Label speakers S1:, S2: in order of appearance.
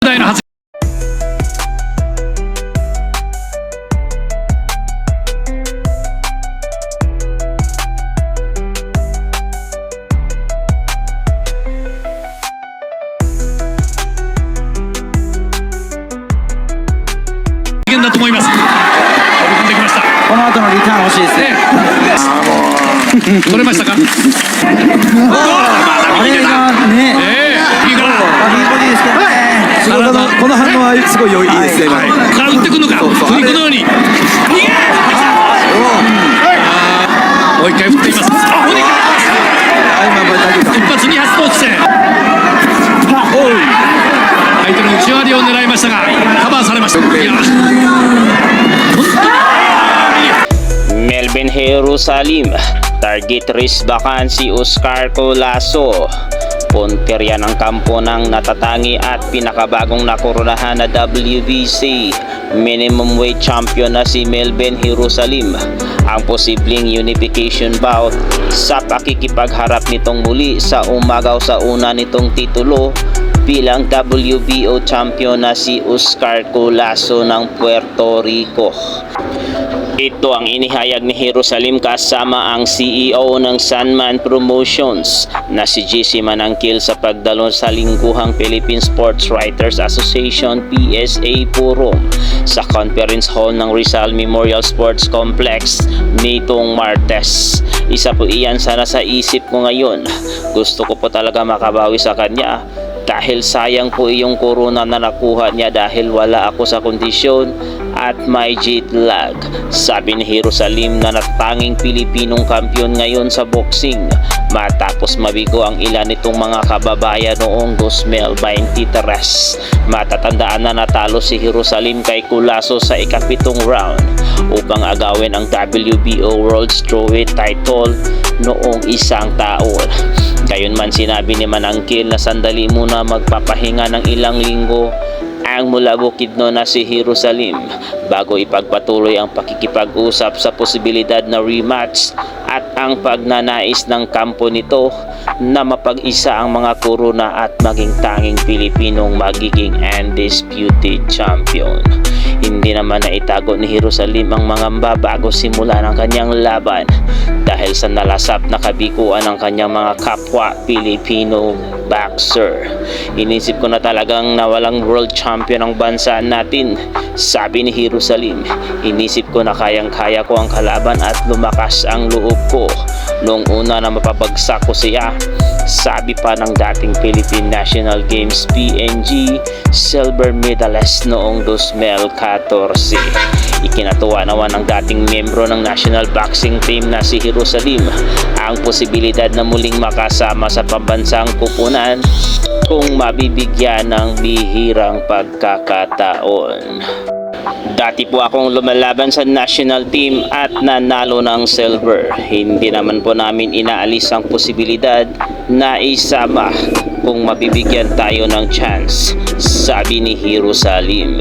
S1: 代の発言だと思います。飛び込んできました。
S2: この後のリターン欲しいですね。
S1: 取れましたか。
S2: あれがね、
S1: いいか
S2: バディボディですけどね。
S3: この反応はすごい良いですね。今
S1: さあ打ってくるのか。振り子のように逃げもう一回振っています。一発二発と落ちて相手の内割りを狙いましたがカバーされました。
S4: Melvin Jerusalem, target risk vacancy Oscar Colasso. Punterya ng kampo ng natatangi at pinakabagong nakoronahan na WBC minimum weight champion na si Melvin Jerusalem. Ang posibleng unification bout sa pakikipagharap nitong muli sa umagaw sa una nitong titulo bilang WBO champion na si Oscar Colasso ng Puerto Rico. Ito ang inihayag ni Jerusalem kasama ang CEO ng Sandman Promotions na si JC Manangkil sa pagdalo sa lingguhang Philippine Sports Writers Association PSA Forum sa Conference Hall ng Rizal Memorial Sports Complex nitong Martes. Isa po iyan sana sa isip ko ngayon. Gusto ko po talaga makabawi sa kanya dahil sayang po iyong corona na nakuha niya dahil wala ako sa kondisyon at may jet lag. Sabi ni Jerusalem na natatanging Pilipinong kampiyon ngayon sa boxing matapos mabigo ang ilan nitong mga kababayan noong 2023. Matatandaan na natalo si Jerusalem kay Colasso sa ikapitong round upang agawin ang WBO World Strawweight title noong isang taon. Gayunman sinabi ni Manangkil na sandali muna magpapahinga ng ilang linggo ang mula Bukidnon na si Jerusalem bago ipagpatuloy ang pakikipag-usap sa posibilidad na rematch at ang pagnanais ng kampo nito na mapag-isa ang mga korona at maging tanging Pilipinong magiging undisputed champion. Hindi naman naitago ni Jerusalem ang mangamba bago simula ng kanyang laban dahil sa nalasap na kabiguan ng kanyang mga kapwa Pilipino boxer. Inisip ko na talagang nawalang world champion ang bansa natin. Sabi ni Jerusalem, inisip ko na kayang-kaya ko ang kalaban at lumakas ang loob ko noong una na mapabagsak ko siya. Sabi pa ng dating Philippine National Games PNG silver medalist noong 2014. Ikinatuwa naman ng dating miyembro ng national boxing team na si Jerusalem ang posibilidad na muling makasama sa pambansang kupunan kung mabibigyan ng bihirang pagkakataon. Dati po akong lumalaban sa national team at nanalo ng silver. Hindi naman po namin inaalis ang posibilidad na isama kung mabibigyan tayo ng chance, sabi ni Jerusalem.